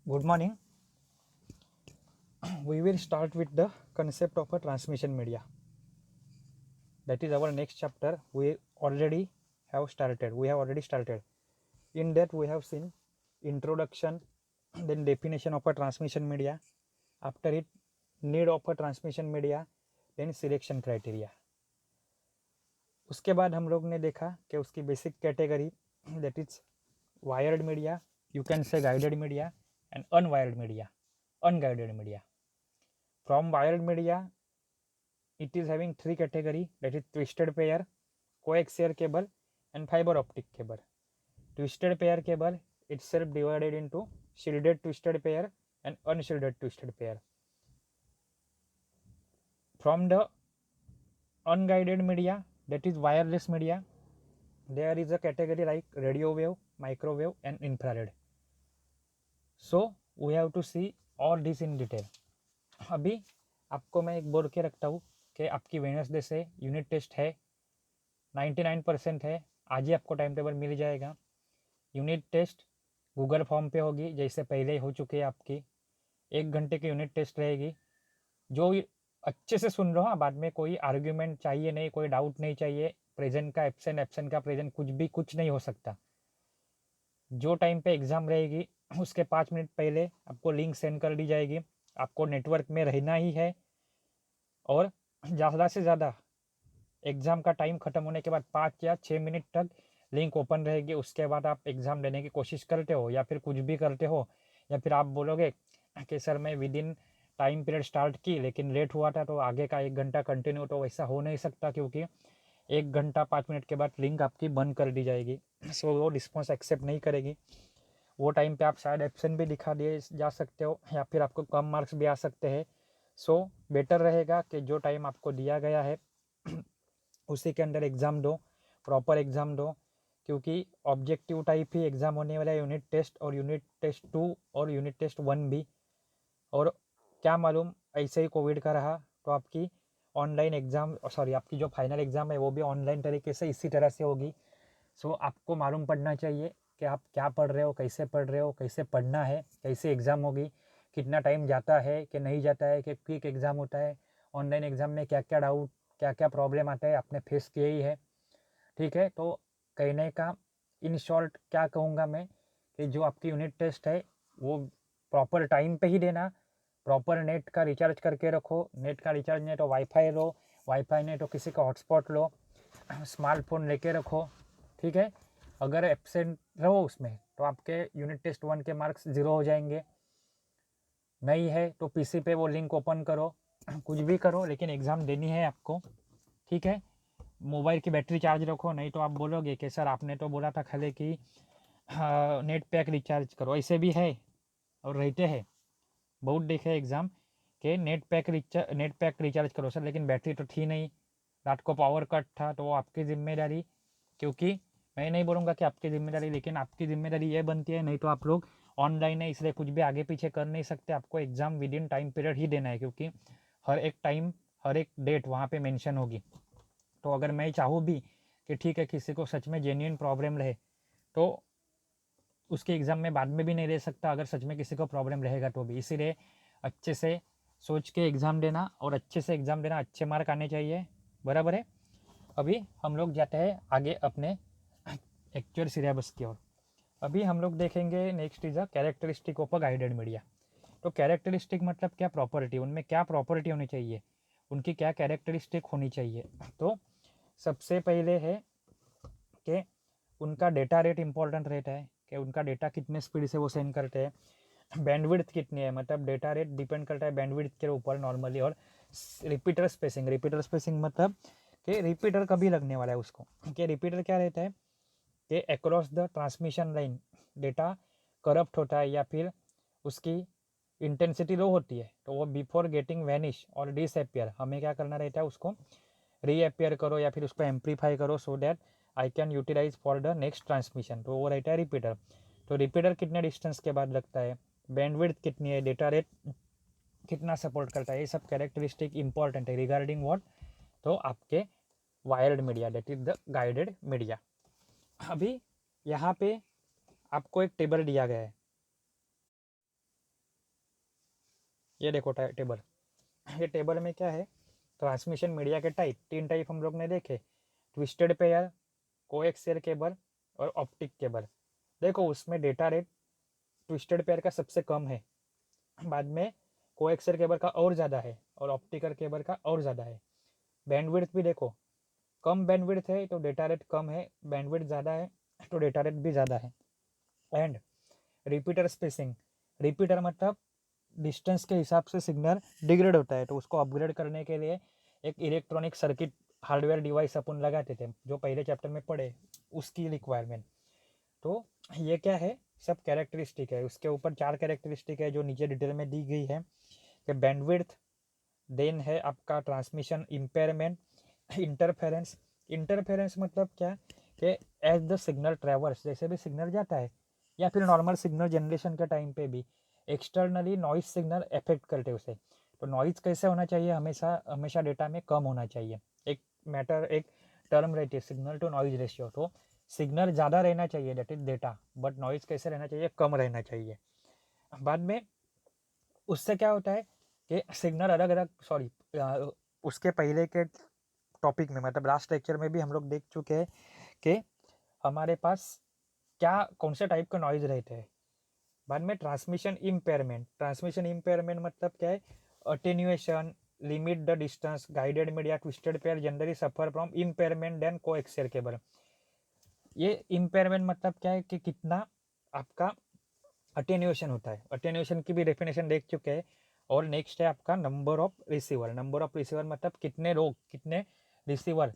Good morning. We will start with the concept of a transmission media. That is our next chapter. We have already started. In that we have seen introduction, then definition of a transmission media. After it, need of a transmission media, then selection criteria. उसके बाद हम लोग ने देखा कि उसकी basic category that is wired media, you can say guided media and unwired media, unguided media. From wired media, it is having three category, that is twisted pair, coaxial cable and fiber optic cable. Twisted pair cable itself divided into shielded twisted pair and unshielded twisted pair. From the unguided media, that is wireless media, there is a category like radio wave, microwave and infrared. So we have to see all this in detail. अभी आपको मैं एक बोल के रखता हूँ कि आपकी वेडनेसडे से यूनिट टेस्ट है, 99% है. आज ही आपको टाइम टेबल मिल जाएगा. यूनिट टेस्ट गूगल फॉर्म पे होगी, जैसे पहले हो चुकी है आपकी. 1 घंटे की यूनिट टेस्ट रहेगी. जो अच्छे से सुन रहे हो, बाद में कोई आर्ग्यूमेंट चाहिए नहीं, कोई डाउट नहीं चाहिए. प्रेजेंट का एब्सेंट, एब्सेंट का प्रेजेंट, कुछ नहीं हो सकता. जो टाइम पे एग्ज़ाम रहेगी उसके 5 मिनट पहले आपको लिंक सेंड कर दी जाएगी. आपको नेटवर्क में रहना ही है और ज़्यादा से ज़्यादा एग्ज़ाम का टाइम ख़त्म होने के बाद 5 या 6 मिनट तक लिंक ओपन रहेगी. उसके बाद आप एग्ज़ाम देने की कोशिश करते हो या फिर कुछ भी करते हो, या फिर आप बोलोगे कि सर मैं with in time period start की लेकिन लेट हुआ था तो आगे का 1 घंटा कंटिन्यू, तो वैसा हो नहीं सकता क्योंकि 1 घंटा 5 मिनट के बाद लिंक आपकी बंद कर दी जाएगी. सो वो रिस्पॉन्स एक्सेप्ट नहीं करेगी. वो टाइम पे आप शायद एब्सेंट भी दिखा दिए जा सकते हो या फिर आपको कम मार्क्स भी आ सकते हैं. सो बेटर रहेगा कि जो टाइम आपको दिया गया है उसी के अंदर एग्ज़ाम दो, प्रॉपर एग्ज़ाम दो, क्योंकि ऑब्जेक्टिव टाइप ही एग्ज़ाम होने वाला है. यूनिट टेस्ट और यूनिट टेस्ट 2 और यूनिट टेस्ट 1 भी. और क्या मालूम ऐसे ही कोविड का रहा तो आपकी ऑनलाइन एग्ज़ाम, सॉरी आपकी जो फाइनल एग्ज़ाम है वो भी ऑनलाइन तरीके से इसी तरह से होगी. सो आपको मालूम पड़ना चाहिए कि आप क्या पढ़ रहे हो, कैसे पढ़ रहे हो, कैसे पढ़ना है, कैसे एग्ज़ाम होगी, कितना टाइम जाता है कि नहीं जाता है, कि क्विक एग्ज़ाम होता है. ऑनलाइन एग्ज़ाम में क्या क्या डाउट, क्या क्या प्रॉब्लम आता है, आपने फेस किया ही है. ठीक है, तो कहने का इन शॉर्ट क्या कहूँगा मैं कि जो आपकी यूनिट टेस्ट है वो प्रॉपर टाइम पे ही देना. प्रॉपर नेट का रिचार्ज करके रखो. नेट का रिचार्ज नहीं तो वाईफाई लो, वाईफाई नहीं तो किसी का हॉटस्पॉट लो, स्मार्टफोन लेके रखो. ठीक है, अगर एब्सेंट रहो उसमें तो आपके यूनिट टेस्ट 1 के मार्क्स 0 हो जाएंगे. नहीं है तो पीसी पे वो लिंक ओपन करो, कुछ भी करो लेकिन एग्ज़ाम देनी है आपको. ठीक है, मोबाइल की बैटरी चार्ज रखो, नहीं तो आप बोलोगे कि सर आपने तो बोला था खाली कि नेट पैक रिचार्ज करो. ऐसे भी है और रहते हैं, बहुत देखे एग्ज़ाम के नेट पैक रिचार्ज करो सर, लेकिन बैटरी तो थी नहीं, रात को पावर कट था, तो वो आपकी ज़िम्मेदारी. क्योंकि मैं नहीं बोलूँगा कि आपकी ज़िम्मेदारी, लेकिन आपकी ज़िम्मेदारी ये बनती है, नहीं तो आप लोग ऑनलाइन है इसलिए कुछ भी आगे पीछे कर नहीं सकते. आपको exam within time period ही देना है क्योंकि हर एक टाइम, हर एक डेट वहाँ पे मेंशन होगी. तो अगर मैं चाहूँ भी कि ठीक है किसी को सच में जेन्युइन प्रॉब्लम रहे तो उसके एग्ज़ाम में बाद में भी नहीं दे सकता, अगर सच में किसी को प्रॉब्लम रहेगा तो भी. इसीलिए अच्छे से सोच के एग्ज़ाम देना और अच्छे से एग्ज़ाम देना, अच्छे मार्क आने चाहिए. बराबर है. अभी हम लोग जाते हैं आगे अपने एक्चुअल सिलेबस की ओर. अभी हम लोग देखेंगे next is a characteristic of a guided media. तो कैरेक्टरिस्टिक मतलब क्या, प्रॉपर्टी. उनमें क्या प्रॉपर्टी होनी चाहिए, उनकी क्या कैरेक्टरिस्टिक होनी चाहिए. तो सबसे पहले है कि उनका डेटा रेट इंपॉर्टेंट रहता है, कि उनका डेटा कितने स्पीड से वो सेंड करते हैं. बैंडविड्थ कितनी है, मतलब डेटा रेट डिपेंड करता है बैंडविड्थ के ऊपर नॉर्मली. और रिपीटर स्पेसिंग मतलब कि रिपीटर कभी लगने वाला है उसको. कि रिपीटर क्या रहता है कि across the transmission line data corrupt होता है या फिर उसकी इंटेंसिटी लो होती है, तो वो बिफोर गेटिंग वैनिश और डिसअपियर हमें क्या करना रहता है, उसको रीअपियर करो या फिर उसको एम्पलीफाई करो so that I can utilize for the next transmission. तो वो रहता है रिपीटर. तो रिपीटर कितने डिस्टेंस के बाद लगता है, बैंडविड्थ कितनी है, डेटा रेट कितना सपोर्ट करता है, ये सब कैरेक्टरिस्टिक इंपॉर्टेंट है रिगार्डिंग व्हाट, तो आपके wired media that is the guided media. अभी यहाँ पे आपको एक टेबल दिया गया है. ये देखो टेबल, ये टेबल में क्या है, ट्रांसमिशन मीडिया के टाइप, 3 टाइप हम लोग ने देखे, ट्विस्टेड पेयर, कोएक्सियल केबल और ऑप्टिक केबल। देखो उसमें डेटा रेट ट्विस्टेड पेयर का सबसे कम है, बाद में कोएक्सियल केबल का और ज़्यादा है और ऑप्टिकल केबल का और ज़्यादा है। बैंडविड्थ भी देखो, कम बैंडविड्थ है तो डेटा रेट कम है, बैंडविड्थ ज़्यादा है तो डेटा रेट भी ज़्यादा है। एंड रिपीटर स्पेसिंग, रिपीटर मतलब डिस्टेंस के हिसाब से सिग्नल डिग्रेड होता है, तो उसको अपग्रेड करने के लिए एक इलेक्ट्रॉनिक सर्किट हार्डवेयर डिवाइस अपन लगाते थे, जो पहले चैप्टर में पढ़े, उसकी रिक्वायरमेंट। तो ये क्या है, सब कैरेक्टरिस्टिक है, उसके ऊपर 4 कैरेक्टरिस्टिक है जो नीचे डिटेल में दी गई है कि बैंडविड्थ, देन है आपका ट्रांसमिशन इम्पेयरमेंट, इंटरफेरेंस। इंटरफेरेंस मतलब क्या कि एज द सिग्नल ट्रेवर्स, जैसे भी सिग्नल जाता है या फिर नॉर्मल सिग्नल जनरेशन के टाइम पे भी एक्सटर्नली नॉइज सिग्नल इफेक्ट करते उसे, तो नॉइज कैसे होना चाहिए, हमेशा हमेशा डेटा में कम होना चाहिए। एक मैटर, एक टर्म रहती है सिग्नल टू नॉइज रेशियो, तो सिग्नल ज़्यादा रहना चाहिए that is data, but noise कैसे रहना चाहिए, कम रहना चाहिए। बाद में उससे क्या होता है कि सिग्नल अलग अलग, सॉरी उसके पहले के टॉपिक में, मतलब लास्ट लेक्चर में भी हम लोग देख चुके हैं कि हमारे पास क्या कौन से टाइप के नॉइज रहते हैं। बाद में ट्रांसमिशन इम्पेयरमेंट, ट्रांसमिशन इम्पेयरमेंट मतलब क्या है, attenuation, limit the distance, guided media, twisted pair generally suffer from impairment then coaxial cable. ये इम्पेयरमेंट मतलब क्या है कि कितना आपका अटेन्यूएशन होता है, अटेन्यूएशन की भी डेफिनेशन देख चुके हैं। और नेक्स्ट है आपका number of receiver, number of receiver मतलब कितने लोग, कितने रिसीवर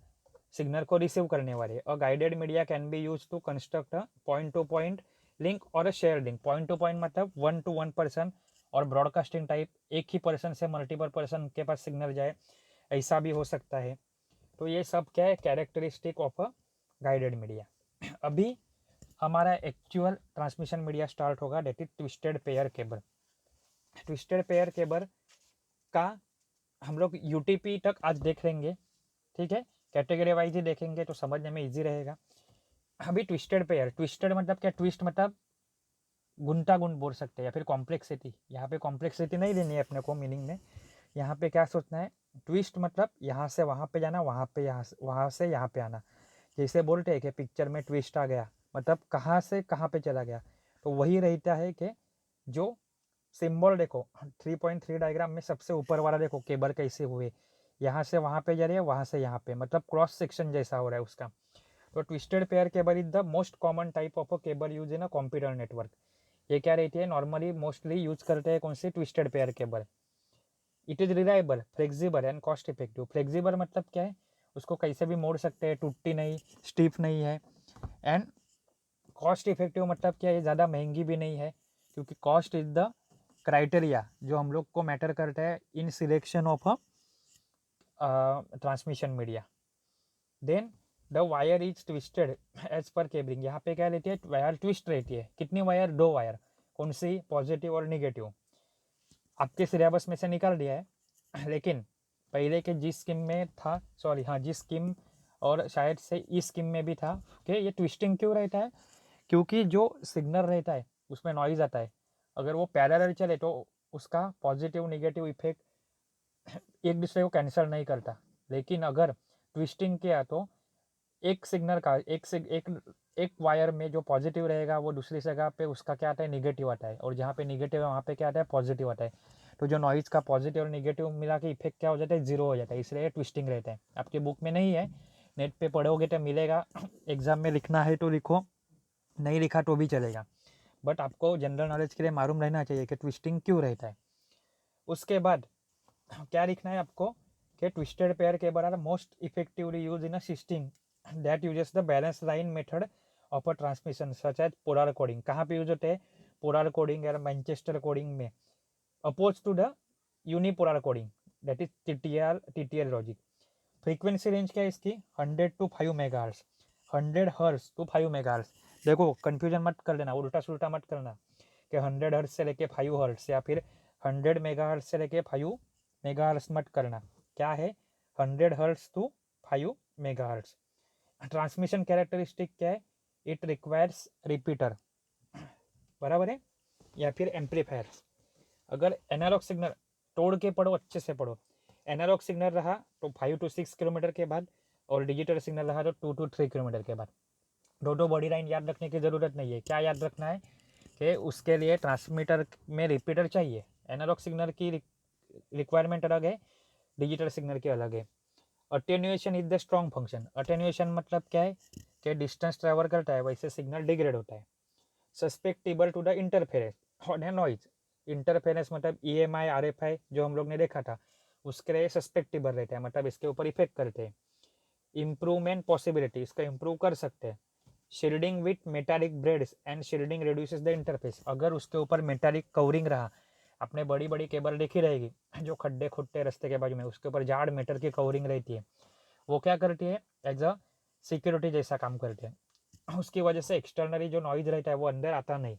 सिग्नल को रिसीव करने वाले। A guided media can be use to construct a point to point link और a share link. Point to point मतलब 1 to 1 पर्सन, और ब्रॉडकास्टिंग टाइप एक ही पर्सन से मल्टीपल पर्सन के पास सिग्नल जाए, ऐसा भी हो सकता है। तो ये सब क्या है, characteristic of a guided media. अभी हमारा एक्चुअल ट्रांसमिशन मीडिया स्टार्ट होगा, that is twisted pair cable. Twisted pair cable का हम लोग यूटीपी तक आज देख लेंगे, ठीक है, कैटेगरी वाइज ही देखेंगे तो समझने में इजी रहेगा। अभी ट्विस्टेड पेयर, ट्विस्टेड मतलब क्या, ट्विस्ट मतलब गुंता गुंत बोल सकते हैं या फिर कॉम्प्लेक्सिटी। यहाँ पे कॉम्प्लेक्सिटी नहीं लेनी है अपने को मीनिंग में, यहाँ पे क्या सोचना है, ट्विस्ट मतलब यहाँ से वहाँ पे जाना, वहाँ पे यहाँ से यहाँ पे आना। जैसे बोलते हैं कि पिक्चर में ट्विस्ट आ गया, मतलब कहाँ से कहाँ पे चला गया, तो वही रहता है कि जो सिंबल देखो 3.3 डायग्राम में सबसे ऊपर वाला देखो, केबल कैसे हुए, यहाँ से वहाँ पे जा रही है, वहाँ से यहाँ पे, मतलब क्रॉस सेक्शन जैसा हो रहा है उसका। तो twisted pair cable is the most common type of a cable use in a computer network. ये क्या रहती है, नॉर्मली मोस्टली यूज करते हैं कौन सी, twisted pair cable. It is reliable, flexible and cost effective. Flexible मतलब क्या है, उसको कैसे भी मोड़ सकते हैं, टूटती नहीं, स्टिफ नहीं है। एंड कॉस्ट इफेक्टिव मतलब क्या है, ज़्यादा महंगी भी नहीं है, क्योंकि कॉस्ट इज द क्राइटेरिया जो हम लोग को मैटर करता है in selection of a transmission media. Then the wire is twisted as per cabling. यहाँ पे क्या रहती है, वायर ट्विस्ट रहती है, कितनी वायर, 2 वायर, कौन सी, पॉजिटिव और निगेटिव। आपके सिलेबस में से निकाल दिया है, लेकिन पहले के जिस स्कीम में था, सॉरी हाँ जिस स्कीम और शायद से इस स्कीम में भी था कि ये ट्विस्टिंग क्यों रहता है, क्योंकि जो सिग्नल रहता है उसमें नॉइज आता है, अगर वो पैरेलल चले तो उसका पॉजिटिव निगेटिव इफेक्ट एक दूसरे को कैंसिल नहीं करता। लेकिन अगर ट्विस्टिंग किया तो एक सिग्नल का एक वायर में जो पॉजिटिव रहेगा वो दूसरी जगह पे उसका क्या आता है, निगेटिव आता है, और जहाँ पे निगेटिव है वहाँ पे क्या आता है, पॉजिटिव आता है। तो जो नॉइज का पॉजिटिव और निगेटिव मिला के इफेक्ट क्या हो जाता है, जीरो हो जाता है, इसलिए ट्विस्टिंग रहता है। आपके बुक में नहीं है, नेट पे पढ़ोगे तो मिलेगा, एग्जाम में लिखना है तो लिखो, नहीं लिखा तो भी चलेगा, बट आपको जनरल नॉलेज के लिए मालूम रहना चाहिए कि ट्विस्टिंग क्यों रहता है। उसके बाद क्या लिखना है आपको कि twisted pair cable are most effectively used in a system that uses the balance line method of a transmission such as polar coding. कहाँ पे यूज होते हैं, पोलर कोडिंग या मैनचेस्टर कोडिंग में, opposed to the unipolar coding that is TTL logic. Frequency range क्या है इसकी, 100 to 5 megahertz, 100 hertz to 5 megahertz. देखो कंफ्यूजन मत कर लेना, उल्टा सुल्टा मत करना कि 100 हर्ट्ज से लेके 5 हर्ट्ज या फिर 100 मेगाहर्ट्ज से लेके 5 मेगाहर्ट्ज मत करना, क्या है 100 hertz to 5 megahertz. Transmission characteristic क्या है, इट रिक्वायर्स रिपीटर, बराबर है, या फिर एम्पलीफायर। अगर एनालॉग सिग्नल तोड़ के पढ़ो, अच्छे से पढ़ो। एनालॉग सिग्नल रहा तो 5 to 6 किलोमीटर के बाद, और डिजिटल सिग्नल रहा तो 2 to 3 किलोमीटर के बाद। दो बॉडी लाइन याद रखने की ज़रूरत नहीं है। क्या याद रखना है कि उसके लिए ट्रांसमीटर में रिपीटर चाहिए। एनालॉग सिग्नल की रिक्वायरमेंट अलग है, डिजिटल सिग्नल की अलग है। Attenuation is the strong function. Attenuation मतलब क्या है कि डिस्टेंस ट्रेवल करता है वैसे सिग्नल डिग्रेड होता है। सस्पेक्टेबल टू द इंटरफेरेंस और नॉइज। इंटरफेरेंस मतलब EMI RFI जो हम लोग ने देखा था, उसके लिए सस्पेक्टेबल रहता है, मतलब इसके ऊपर इफेक्ट करते हैं। इम्प्रूवमेंट पॉसिबिलिटी, इसका इम्प्रूव कर सकते हैं। Shielding with metallic breads and shielding reduces the interface. अगर उसके ऊपर मेटालिक कवरिंग रहा, आपने बड़ी बड़ी केबल देखी रहेगी जो खड्डे खुट्टे रास्ते के बाजू में, उसके ऊपर जाड़ मीटर की कवरिंग रहती है, वो क्या करती है, एज अ सिक्योरिटी जैसा काम करती है। उसकी वजह से एक्सटर्नली जो नॉइज रहता है वो अंदर आता नहीं।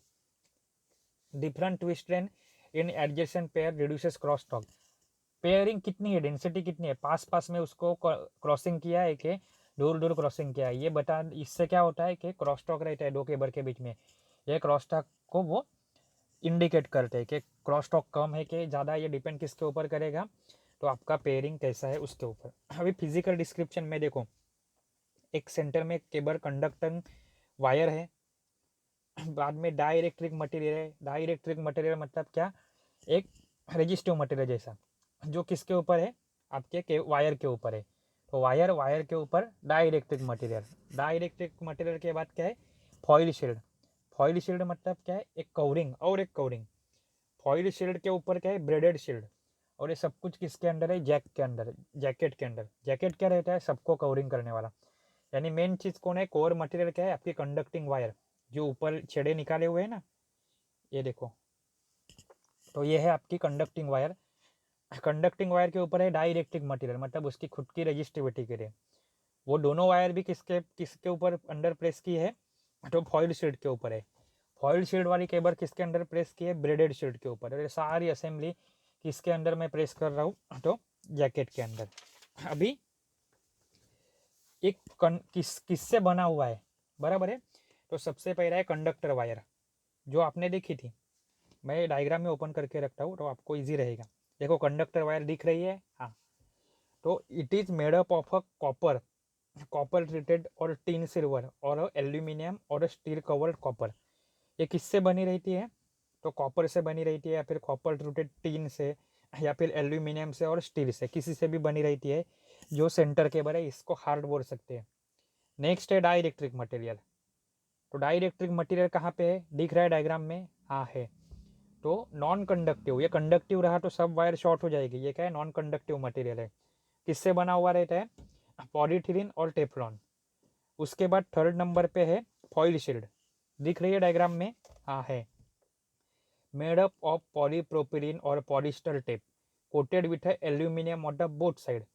Different twist train in adjacent pair reduces cross talk. Pairing कितनी है, डेंसिटी कितनी है, पास पास में उसको क्रॉसिंग किया है कि दूर दूर क्रॉसिंग किया है, ये बता। इससे क्या होता है कि क्रॉस टॉक रहता है दो केबल के बीच में, ये क्रॉस टॉक को वो इंडिकेट करते हैं कि क्रॉस टॉक कम है कि ज़्यादा। ये डिपेंड किसके ऊपर करेगा, तो आपका पेयरिंग कैसा है उसके ऊपर। अभी फिजिकल डिस्क्रिप्शन में देखो, एक सेंटर में केबल कंडक्टर वायर है, बाद में डाइइलेक्ट्रिक मटेरियल है। डाइइलेक्ट्रिक मटेरियल मतलब क्या, एक रेजिस्टिव मटेरियल जैसा, जो किसके ऊपर है, आपके वायर के ऊपर है। तो वायर के ऊपर डाइइलेक्ट्रिक मटेरियल। डाइइलेक्ट्रिक मटेरियल के बाद क्या है, फॉइल शील्ड। फॉइल शील्ड मतलब क्या है, एक कवरिंग और एक कवरिंग। फॉइल शील्ड के ऊपर क्या है, ब्रेडेड शील्ड। और ये सब कुछ किसके अंडर है, जैक के अंदर, जैकेट के अंदर। जैकेट क्या रहता है, सबको कवरिंग करने वाला। यानी मेन चीज कौन है, कोर मटेरियल क्या है, आपकी कंडक्टिंग वायर, जो ऊपर छेड़े निकाले हुए हैं ना, ये देखो, तो ये है आपकी कंडक्टिंग वायर। कंडक्टिंग वायर के ऊपर है डाइइलेक्ट्रिक मटेरियल, मतलब उसकी खुद की रजिस्टिविटी के लिए। वो दोनों वायर भी किसके किसके ऊपर अंडर प्रेस की है, तो फॉइल शील्ड के ऊपर है। फॉइल शील्ड वाली केबल किसके अंडर प्रेस की है, ब्रेडेड शील्ड के ऊपर। और ये सारी असेंबली किसके अंदर मैं प्रेस कर रहा हूँ, तो जैकेट के अंदर। अभी एक किससे बना हुआ है, बराबर है। तो सबसे पहला है कंडक्टर वायर, जो आपने देखी थी। मैं डायग्राम में ओपन करके रखता हूँ तो आपको इजी रहेगा। देखो कंडक्टर वायर दिख रही है, हाँ। तो it is made up of a copper, copper treated और टिन सिल्वर और एल्यूमिनियम और स्टील कवर्ड कॉपर। ये किससे बनी रहती है, तो कॉपर से बनी रहती है, या फिर कॉपर ट्रीटेड टिन से, या फिर एल्यूमिनियम से और स्टील से, किसी से भी बनी रहती है। जो सेंटर केबल है इसको हार्ड बोल सकते हैं। नेक्स्ट है डाइइलेक्ट्रिक मटेरियल। तो डाइइलेक्ट्रिक मटेरियल कहाँ पे है, दिख रहा है डायग्राम में, हाँ है। तो नॉन कंडक्टिव, ये कंडक्टिव रहा तो सब वायर शॉर्ट हो जाएगी। ये क्या है, नॉन कंडक्टिव मटेरियल है। किससे बना हुआ रहता है, पॉलीथिलीन और टेफ्लॉन। उसके बाद थर्ड नंबर पे है फॉइल शील्ड, दिख रही है डायग्राम में, हाँ है। मेड अप ऑफ पॉलीप्रोपिलीन और polyester tape, coated with aluminium on the both side.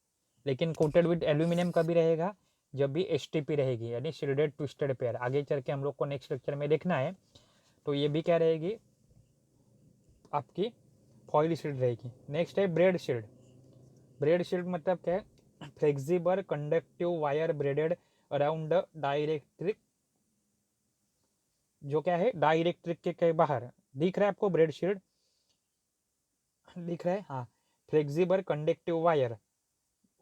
लेकिन कोटेड विथ एल्यूमिनियम कभी रहेगा, जब भी STP रहेगी, यानी शील्डेड ट्विस्टेड पेयर। आगे चल के हम लोग को नेक्स्ट लेक्चर में देखना है। तो ये भी क्या रहेगी, आपकी फॉइल शील्ड रहेगी। नेक्स्ट है ब्रेड शील्ड। ब्रेड शील्ड मतलब क्या है, flexible conductive wire braided around the dielectric, जो क्या है डाइइलेक्ट्रिक के बाहर। दिख रहा है आपको ब्रेड शील्ड, दिख रहा है, हाँ। Flexible conductive wire,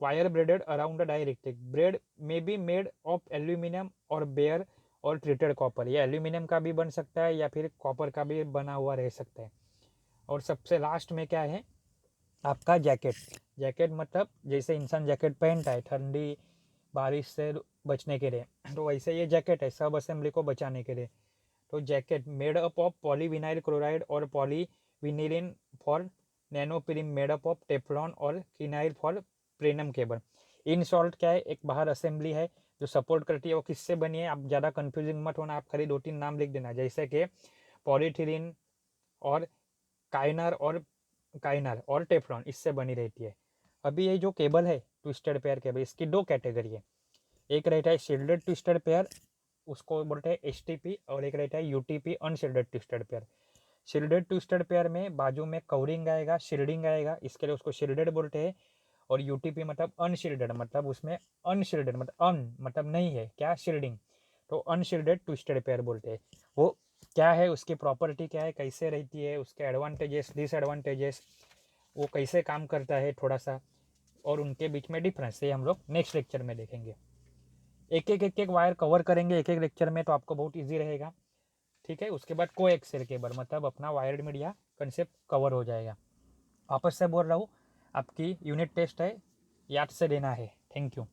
wire braided around the dielectric. Braid may be made of aluminium और बेयर और ट्रीटेड कॉपर। ये एल्यूमिनियम का भी बन सकता है या फिर कॉपर का भी बना हुआ रह सकता है। और सबसे लास्ट में क्या है, आपका जैकेट। जैकेट मतलब जैसे इंसान जैकेट पहनता है ठंडी बारिश से बचने के लिए, तो वैसे ये जैकेट है सब असेंबली को बचाने के लिए। तो jacket made up of polyvinyl chloride और पॉलीविनिलिन for non plenum, made up of teflon और किनाइल for plenum cable. In short क्या है, एक बाहर असेंबली है जो सपोर्ट करती है। वो किससे बनी है, आप ज़्यादा कंफ्यूजिंग मत होना, आप खाली 2-3 नाम लिख देना, जैसे कि पॉलीथिलीन और काइनर और टेफ्लॉन, इससे बनी रहती है। अभी ये जो केबल है ट्विस्टेड पेयर केबल, इसकी दो कैटेगरी है। एक रहता है शील्डेड ट्विस्टेड पेयर, उसको बोलते हैं STP, और एक रहता है UTP unshielded twisted pair. Shielded twisted pair में बाजू में कवरिंग आएगा, शील्डिंग आएगा, इसके लिए उसको शील्डेड बोलते हैं। और UTP मतलब अनशील्डेड, मतलब उसमें अनशील्डेड मतलब मतलब नहीं है क्या, शील्डिंग। तो अनशील्डेड ट्विस्टेड पेयर बोलते हैं। वो क्या है, उसकी प्रॉपर्टी क्या है, कैसे रहती है, उसके एडवांटेजेस डिसएडवांटेजेस, वो कैसे काम करता है थोड़ा सा, और उनके बीच में डिफरेंस, ये हम लोग नेक्स्ट लेक्चर में देखेंगे। एक एक वायर कवर करेंगे एक एक लेक्चर में, तो आपको बहुत ईजी रहेगा। ठीक है, उसके बाद को एक्सेल केबल, मतलब अपना वायर्ड मीडिया कंसेप्ट कवर हो जाएगा। वापस से बोल रहा हूँ, आपकी यूनिट टेस्ट है, याद से देना है। Thank you.